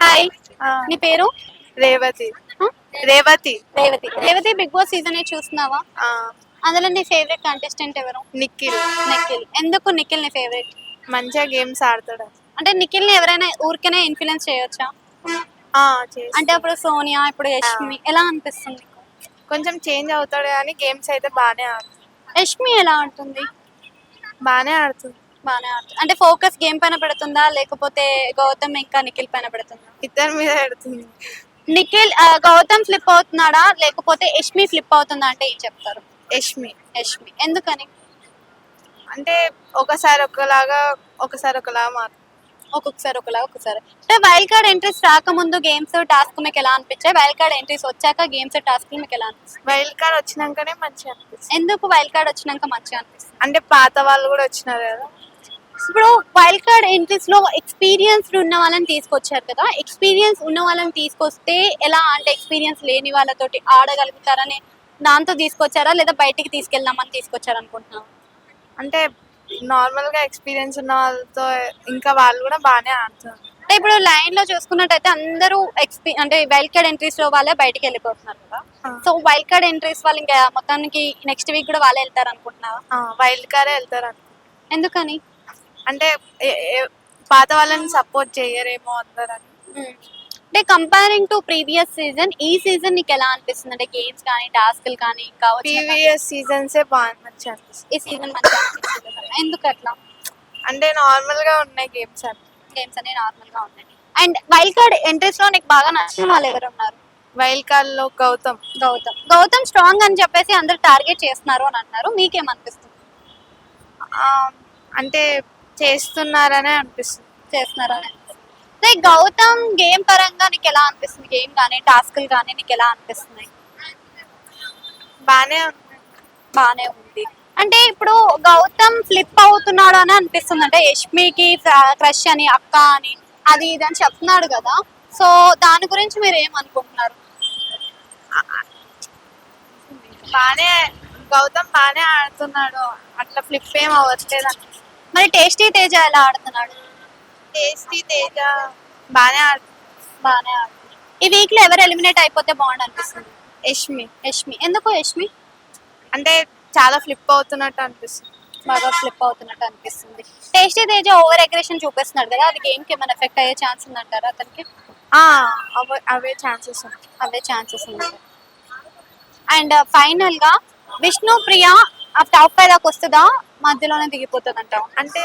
Hi, ఆ, నీ పేరు? రేవతి ఆ? Revathi Revathi Bigg Boss season చూస్తున్నావా? ఆ, అందులో నీ ఫేవరెట్ కంటెస్టెంట్ ఎవరు? నిఖిల్ నిఖిల్. ఎందుకు నిఖిల్ నీ ఫేవరెట్? మంచిగా గేమ్స్ ఆడతాడు. అంటే నిఖిల్ ని ఎవరైనా ఊరికేనే ఇన్ఫ్లుయెన్స్ చేయొచ్చా? ఆ, అంటే చేస్తాడు. అప్పుడు సోనియా, ఇప్పుడు యష్మి ఎలా అనిపిస్తుంది నీకు? కొంచెం చేంజ్ అవుతాడు కానీ గేమ్స్ అయితే బాగానే ఆడుతుంది. యష్మి ఎలా ఆడుతుంది? బాగానే ఆడుతుంది. బాగానే ఆడుతుంది. అంటే ఫోకస్ గేమ్ పైన పెడుతుందా, లేకపోతే గౌతమ్ ఇంకా నిఖిల్ పైన పెడుతుందా? ఇద్దరి మీద ఆడుతుంది. నిఖిల్ గౌతమ్ ఫ్లిప్ అవుతున్నాడా, లేకపోతే యష్మి ఫ్లిప్ అవుతుందా అంటే ఏం చెప్తారు? యష్మి యష్మి. ఎందుకని? అంటే ఒకసారి ఒకలాగా మారుతుంది. ఒక్కొక్కసారి ఒకలా ఒక్కొక్కసారి. అంటే వైల్డ్ కార్డ్ ఎంట్రీస్ రాకముందు గేమ్స్ టాస్క్ మీకు ఎలా అనిపించాయి? వైల్డ్ కార్డ్ ఎంట్రీస్ వచ్చాక గేమ్స్ టాస్క్ మీకు ఎలా అనిపిస్తుంది? వైల్డ్ కార్డ్ వచ్చినాకనే మంచిగా అనిపిస్తుంది. ఎందుకు వైల్డ్ కార్డ్ వచ్చినాక మంచిగా అనిపిస్తుంది? అంటే పాత వాళ్ళు కూడా వచ్చినారు కదా. ఇప్పుడు వైల్డ్ కార్డ్ ఎంట్రీస్ లో ఎక్స్పీరియన్స్ ఉన్న వాళ్ళని తీసుకొచ్చారు కదా, ఎక్స్పీరియన్స్ ఉన్న వాళ్ళని తీసుకొస్తే ఎలా, అంటే ఎక్స్పీరియన్స్ లేని వాళ్ళతోటి ఆడగలుగుతారని దాంతో తీసుకొచ్చారా, లేదా బయటికి తీసుకెళ్దామని తీసుకొచ్చారు అనుకుంటున్నాను? అంటే నార్మల్ గా ఎక్స్పీరియన్స్ ఉన్న వాళ్ళతో ఇంకా వాళ్ళు కూడా బాగానే ఆడుతున్నారు. అంటే ఇప్పుడు లైన్ లో చూసుకున్నట్టయితే అందరూ అంటే వైల్డ్ కార్డ్ ఎంట్రీస్ లో వాళ్ళే బయటికి వెళ్ళిపోతున్నారు కదా. ఆ. సో వైల్డ్ కార్డ్ ఎంట్రీస్ వాళ్ళు ఇంకా మొత్తానికి నెక్స్ట్ వీక్ కూడా వాళ్ళే వెళ్తారు అనుకుంటున్నావా? వైల్డ్ కార్డే వెళ్తారు. ఎందుకని? అంటే పాత వాళ్ళని సపోర్ట్ చేయరేమో అందరని. అంటే కంపేరింగ్ టు ప్రీవియస్ సీజన్, ఈ సీజన్ నీకు ఎలా అనిపిస్తుంది? అంటే గేమ్స్ కానీ టాస్క్లు కానీ ఇంకా ప్రీవియస్ సీజన్సే బాగా మంచిగా అనిపిస్తుంది. ఈ సీజన్ మంచిగా అనిపిస్తుంది కదా. ఎందుకు అట్లా? అంటే నార్మల్ గా ఉన్నాయి గేమ్స్ అని. గేమ్స్ అనేవి నార్మల్ గా ఉన్నాయి. అండ్ వైల్డ్ కార్డ్ ఎంట్రీస్ లో నీకు బాగా నచ్చిన వాళ్ళు ఎవరు ఉన్నారు? వైల్డ్ కార్డ్ లో గౌతమ్ స్ట్రాంగ్ అని చెప్పేసి అందరు టార్గెట్ చేస్తున్నారు అని అన్నారు. మీకేమనిపిస్తుంది? ఆ, అంటే చేస్తున్నారనే అనిపిస్తుంది. చేస్తున్నారని. లైక్ గౌతమ్ గేమ్ పరంగా నీకు ఎలా అనిపిస్తుంది? గేమ్ కానీ టాస్క్లు కానీ నీకు ఎలా అనిపిస్తున్నాయి? బానే ఉంది. బానే ఉంది. అంటే ఇప్పుడు గౌతమ్ ఫ్లిప్ అవుతున్నాడు అని అనిపిస్తుంది. అంటే యష్మికి క్రష్ అని, అక్క అని, అది ఇది అని చెప్తున్నాడు కదా. సో దాని గురించి మీరు ఏమనుకుంటున్నారు? బానే గౌతమ్ బానే ఆడుతున్నాడు, అట్లా ఫ్లిప్ ఏం అవ్వట్లేదు అని. మరి టేస్టీ తేజ ఎలా ఆడుతున్నాడు? టేస్టీ తేజ బానే బానే ఆడుతున్నాడు. ఈ వీక్ లో ఎవరు ఎలిమినేట్ అయిపోతే బాగుండు అనిపిస్తుంది? యష్మి. ఎందుకు యష్మి? అంటే చాలా ఫ్లిప్ అవుతున్నట్టు అనిపిస్తుంది. బాగా ఫ్లిప్ అవుతున్నట్టు అనిపిస్తుంది. టేస్టీ తేజ ఓవర్ అగ్రెషన్ చూపిస్తున్నాడు కదా, అది గేమ్ కి ఏమైనా ఎఫెక్ట్ అయ్యే ఛాన్స్ ఉందంటారా అతనికి? అవే ఛాన్సెస్ ఉన్నాయి. అండ్ ఫైనల్ గా విష్ణుప్రియ టాప్ 5 దాకా వస్తుందా, మధ్యలోనే దిగిపోతుంది అంటావా? అంటే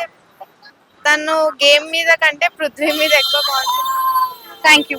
తను గేమ్ మీద కంటే పృథ్వీ మీద ఎక్కువ కాన్సెప్ట్. Thank you.